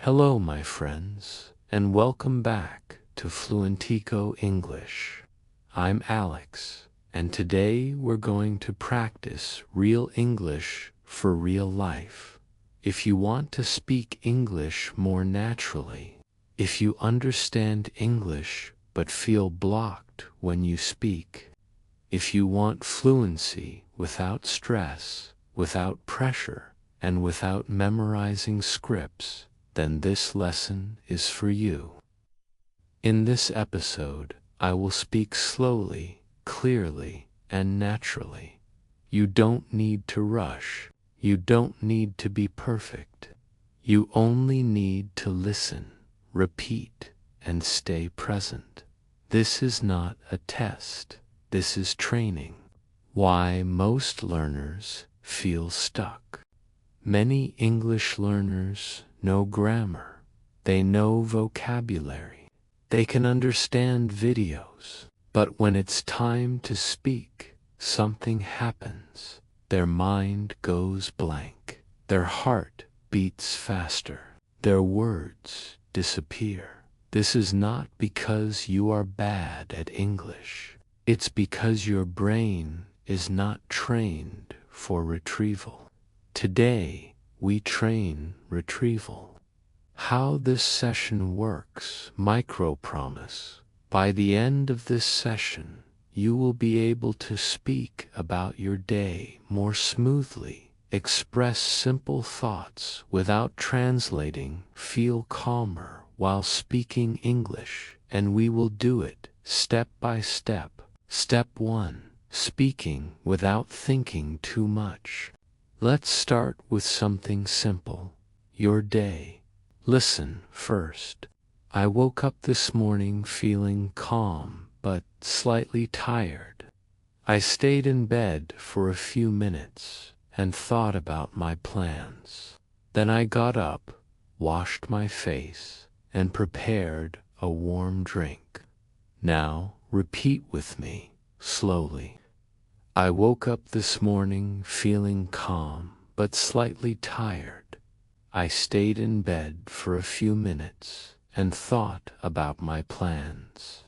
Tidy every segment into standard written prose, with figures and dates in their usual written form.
Hello, my friends, and welcome back to FluentEcho English. I'm Alex, and today we're going to practice real English for real life. If you want to speak English more naturally, if you understand English but feel blocked when you speak, if you want fluency without stress, without pressure, and without memorizing scripts, then this lesson is for you. In this episode, I will speak slowly, clearly, and naturally. You don't need to rush. You don't need to be perfect. You only need to listen, repeat, and stay present. This is not a test. This is training. Why most learners feel stuck. Many English learners know grammar. They know vocabulary. They can understand videos. But when it's time to speak, something happens. Their mind goes blank. Their heart beats faster. Their words disappear. This is not because you are bad at English. It's because your brain is not trained for retrieval. Today, we train retrieval. How this session works, micro-promise. By the end of this session, you will be able to speak about your day more smoothly, express simple thoughts without translating, feel calmer while speaking English, and we will do it step by step. Step 1. Speaking without thinking too much. Let's start with something simple. Your day. Listen first. I woke up this morning feeling calm but slightly tired. I stayed in bed for a few minutes and thought about my plans. Then I got up, washed my face, and prepared a warm drink. Now repeat with me, slowly. I woke up this morning feeling calm but slightly tired. I stayed in bed for a few minutes and thought about my plans.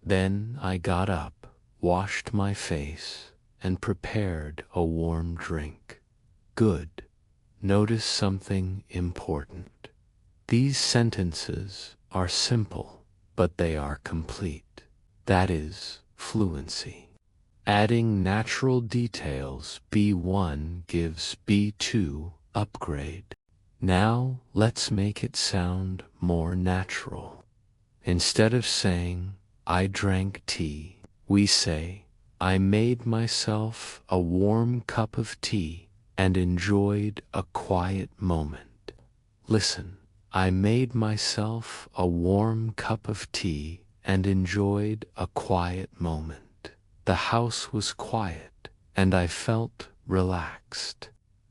Then I got up, washed my face, and prepared a warm drink. Good. Notice something important. These sentences are simple, but they are complete. That is fluency. Adding natural details, B1 gives B2 upgrade. Now let's make it sound more natural. Instead of saying, I drank tea, we say, I made myself a warm cup of tea and enjoyed a quiet moment. Listen, I made myself a warm cup of tea and enjoyed a quiet moment. The house was quiet, and I felt relaxed.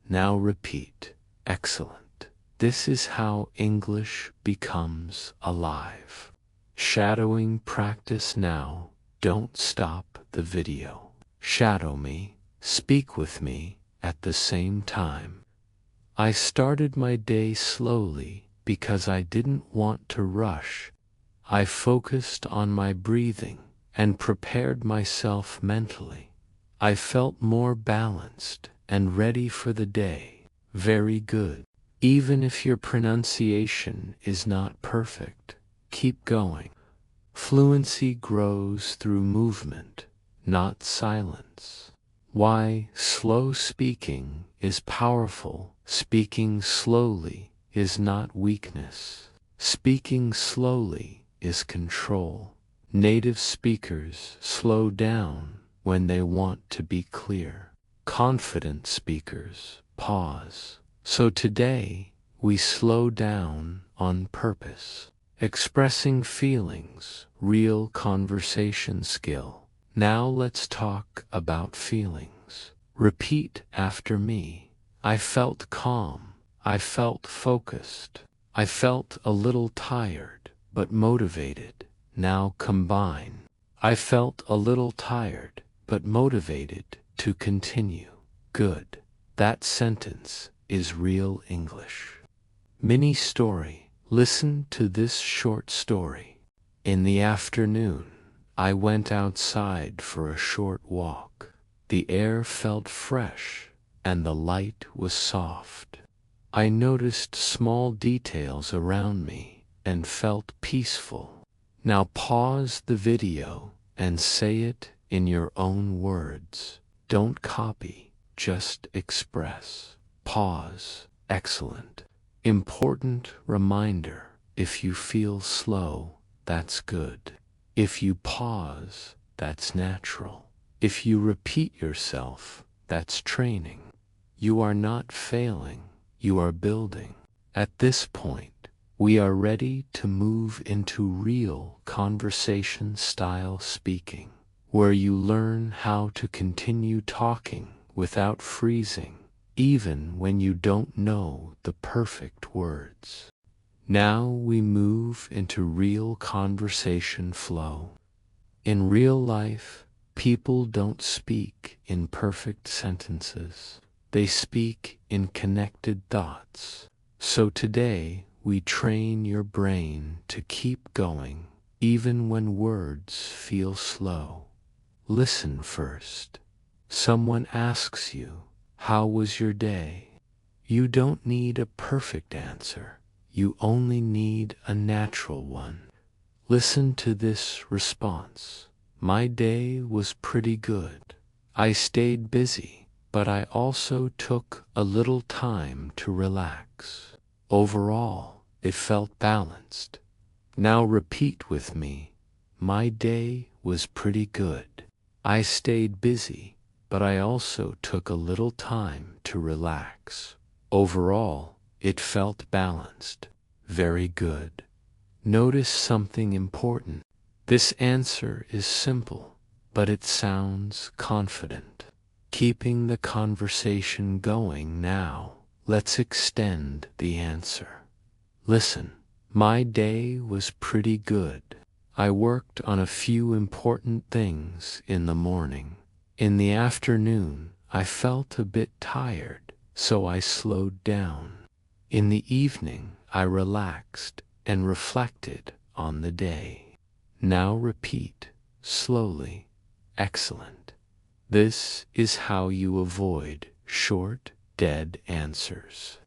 Now repeat. Excellent. This is how English becomes alive. Shadowing practice now. Don't stop the video. Shadow me. Speak with me at the same time. I started my day slowly because I didn't want to rush. I focused on my breathing and prepared myself mentally. I felt more balanced and ready for the day. Very good. Even if your pronunciation is not perfect, keep going. Fluency grows through movement, not silence. Why slow speaking is powerful. Speaking slowly is not weakness. Speaking slowly is control. Native speakers slow down when they want to be clear. Confident speakers pause. So today, we slow down on purpose. Expressing feelings, real conversation skill. Now let's talk about feelings. Repeat after me. I felt calm. I felt focused. I felt a little tired, but motivated. Now combine. I felt a little tired, but motivated to continue. Good. That sentence is real English. Mini story. Listen to this short story. In the afternoon, I went outside for a short walk. The air felt fresh and the light was soft. I noticed small details around me and felt peaceful. Now pause the video and say it in your own words. Don't copy, just express. Pause. Excellent. Important reminder: if you feel slow, that's good. If you pause, that's natural. If you repeat yourself, that's training. You are not failing, you are building. At this point, we are ready to move into real conversation style speaking, where you learn how to continue talking without freezing, even when you don't know the perfect words. Now we move into real conversation flow. In real life, people don't speak in perfect sentences. They speak in connected thoughts. So today, we train your brain to keep going, even when words feel slow. Listen first. Someone asks you, "How was your day?" You don't need a perfect answer. You only need a natural one. Listen to this response. "My day was pretty good. I stayed busy, but I also took a little time to relax. Overall, it felt balanced." Now repeat with me. "My day was pretty good. I stayed busy, but I also took a little time to relax. Overall, it felt balanced." Very good. Notice something important. This answer is simple, but it sounds confident. Keeping the conversation going now, let's extend the answer. Listen, my day was pretty good. I worked on a few important things in the morning. In the afternoon, I felt a bit tired, so I slowed down. In the evening, I relaxed and reflected on the day. Now repeat, slowly. Excellent. This is how you avoid short, dead answers.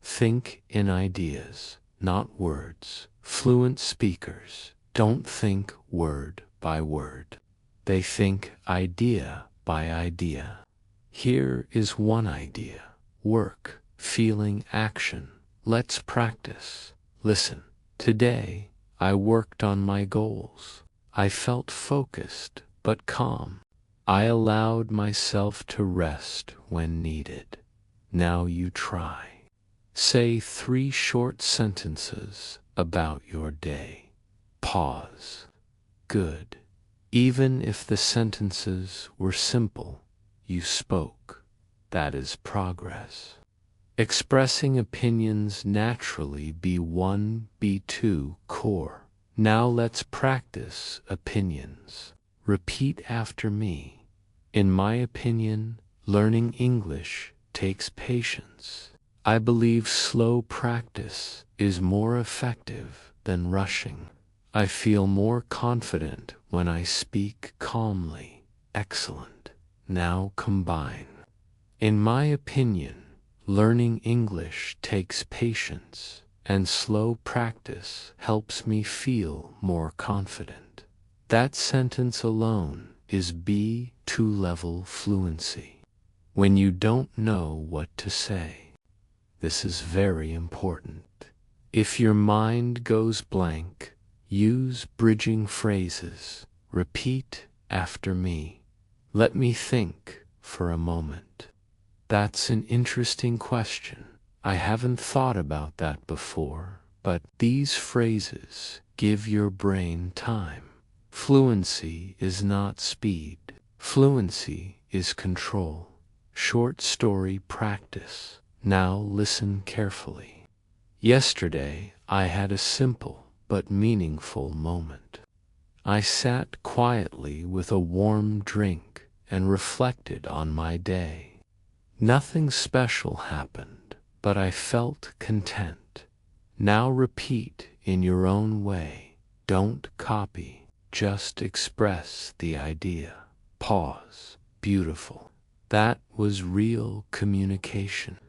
Think in ideas, not words. Fluent speakers don't think word by word. They think idea by idea. Here is one idea: work, feeling, action. Let's practice. Listen. Today, I worked on my goals. I felt focused but calm. I allowed myself to rest when needed. Now you try. Say 3 short sentences about your day. Pause. Good. Even if the sentences were simple, you spoke. That is progress. Expressing opinions naturally, B1, B2 core. Now let's practice opinions. Repeat after me. In my opinion, learning English takes patience. I believe slow practice is more effective than rushing. I feel more confident when I speak calmly. Excellent. Now combine. In my opinion, learning English takes patience, and slow practice helps me feel more confident. That sentence alone is B2 level fluency. When you don't know what to say, this is very important. If your mind goes blank, use bridging phrases. Repeat after me. Let me think for a moment. That's an interesting question. I haven't thought about that before, but these phrases give your brain time. Fluency is not speed. Fluency is control. Short story practice. Now listen carefully. Yesterday, I had a simple but meaningful moment. I sat quietly with a warm drink and reflected on my day. Nothing special happened, but I felt content. Now repeat in your own way. Don't copy, just express the idea. Pause. Beautiful. That was real communication.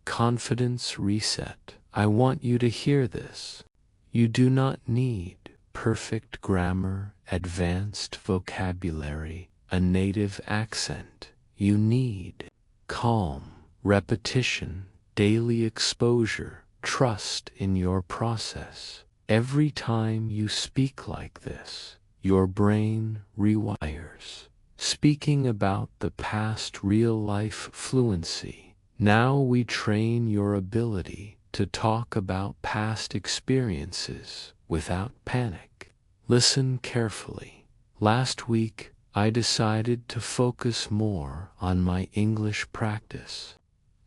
Confidence reset. I want you to hear this. You do not need perfect grammar, advanced vocabulary, a native accent. You need calm, repetition, daily exposure, trust in your process. Every time you speak like this, your brain rewires. Speaking about the past real-life fluency. Now we train your ability to talk about past experiences without panic. Listen carefully. Last week, I decided to focus more on my English practice.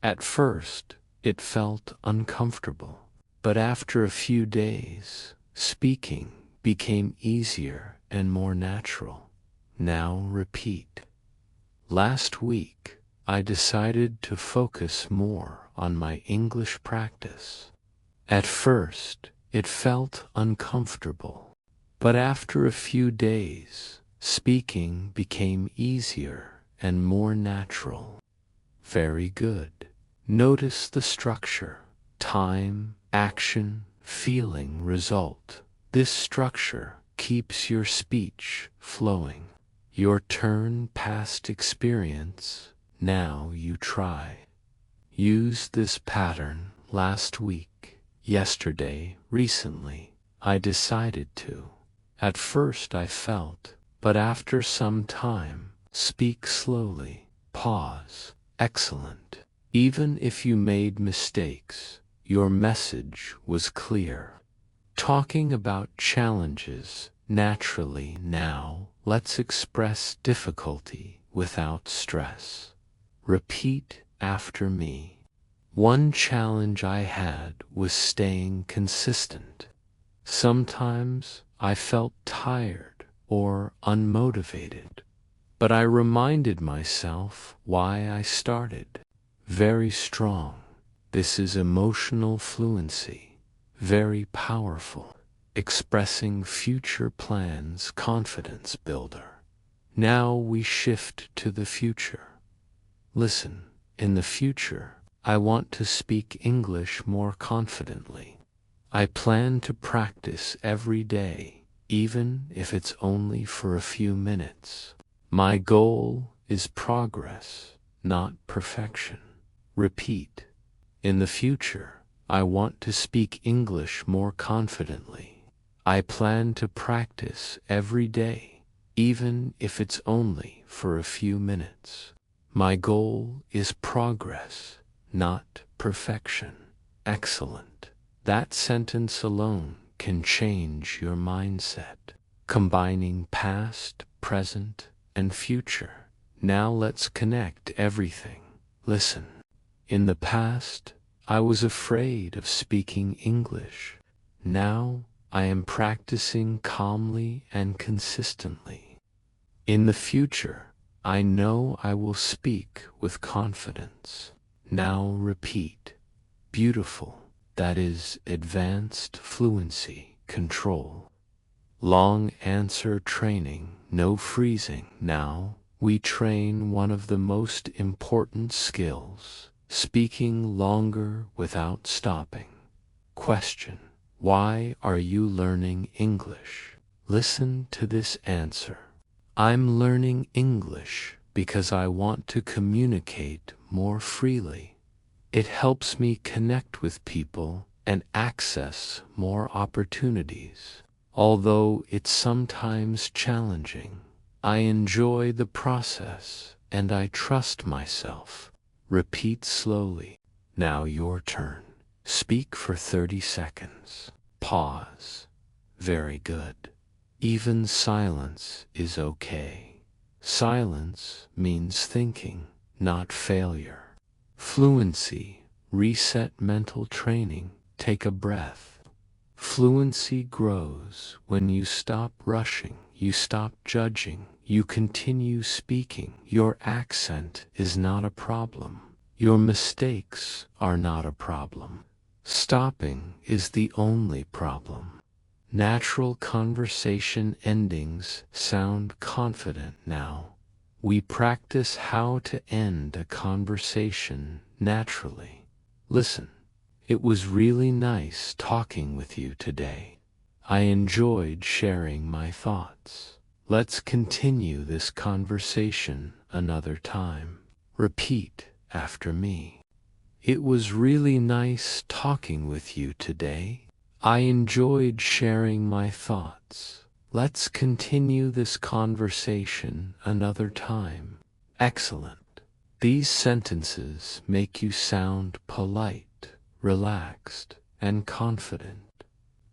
At first, it felt uncomfortable, but after a few days, speaking became easier and more natural. Now repeat. Last week, I decided to focus more on my English practice. At first, it felt uncomfortable, but after a few days, speaking became easier and more natural. Very good. Notice the structure: time, action, feeling, result. This structure keeps your speech flowing. Your turn, past experience. Now you try. Use this pattern. Last week, yesterday, recently. I decided to. At first I felt, but after some time, speak slowly. Pause. Excellent. Even if you made mistakes, your message was clear. Talking about challenges naturally now. Let's express difficulty without stress. Repeat after me. One challenge I had was staying consistent. Sometimes I felt tired or unmotivated, but I reminded myself why I started. Very strong. This is emotional fluency. Very powerful. Expressing future plans, confidence builder. Now we shift to the future. Listen, in the future, I want to speak English more confidently. I plan to practice every day, even if it's only for a few minutes. My goal is progress, not perfection. Repeat. In the future, I want to speak English more confidently. I plan to practice every day, even if it's only for a few minutes. My goal is progress, not perfection. Excellent. That sentence alone can change your mindset, combining past, present, and future. Now let's connect everything. Listen. In the past, I was afraid of speaking English. Now, I am practicing calmly and consistently. In the future, I know I will speak with confidence. Now repeat. Beautiful. That is advanced fluency, control. Long answer training, no freezing. Now, we train one of the most important skills, speaking longer without stopping. Question. Why are you learning English? Listen to this answer. I'm learning English because I want to communicate more freely. It helps me connect with people and access more opportunities. Although it's sometimes challenging, I enjoy the process and I trust myself. Repeat slowly. Now your turn. Speak for 30 seconds. Pause. Very good. Even silence is okay. Silence means thinking, not failure. Fluency. Reset mental training. Take a breath. Fluency grows when you stop rushing, you stop judging, you continue speaking. Your accent is not a problem. Your mistakes are not a problem. Stopping is the only problem. Natural conversation endings sound confident now. We practice how to end a conversation naturally. Listen, it was really nice talking with you today. I enjoyed sharing my thoughts. Let's continue this conversation another time. Repeat after me. It was really nice talking with you today. I enjoyed sharing my thoughts. Let's continue this conversation another time. Excellent. These sentences make you sound polite, relaxed, and confident.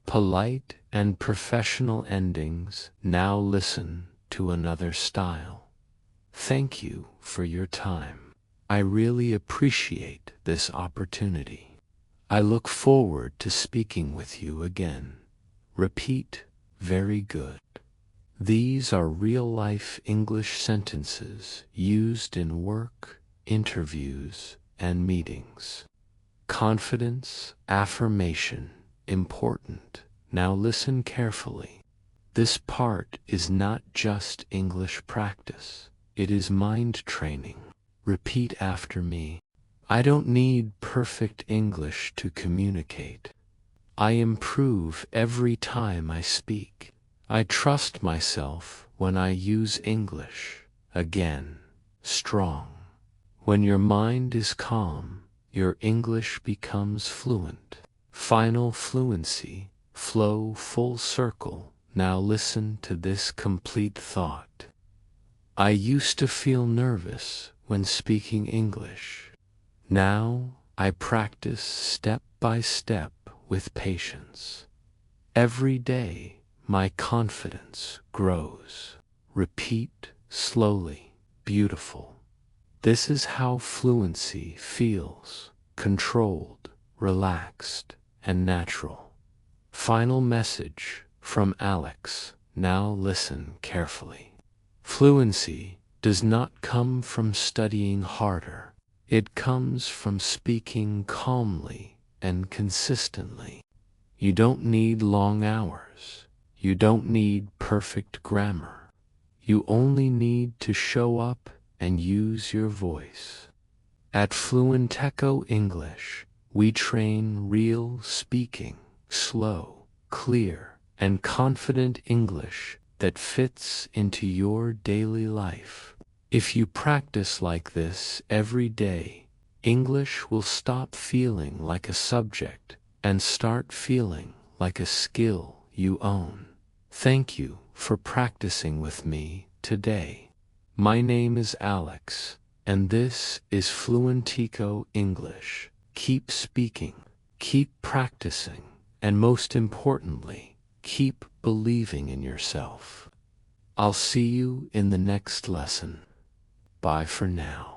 Polite and professional endings. Now listen to another style. Thank you for your time. I really appreciate this opportunity. I look forward to speaking with you again. Repeat. Very good. These are real-life English sentences used in work, interviews, and meetings. Confidence, affirmation, important. Now listen carefully. This part is not just English practice. It is mind training. Repeat after me. I don't need perfect English to communicate. I improve every time I speak. I trust myself when I use English. Again, strong. When your mind is calm, your English becomes fluent. Final fluency, flow full circle. Now listen to this complete thought. I used to feel nervous when speaking English. Now I practice step by step with patience. Every day my confidence grows. Repeat slowly. Beautiful. This is how fluency feels. Controlled, relaxed, and natural. Final message from Alex. Now listen carefully. Fluency does not come from studying harder. It comes from speaking calmly and consistently. You don't need long hours. You don't need perfect grammar. You only need to show up and use your voice. At FluentEcho English, we train real speaking, slow, clear, and confident English that fits into your daily life. If you practice like this every day, English will stop feeling like a subject and start feeling like a skill you own. Thank you for practicing with me today. My name is Alex, and this is FluentEcho English. Keep speaking, keep practicing, and most importantly, keep believing in yourself. I'll see you in the next lesson. Bye for now.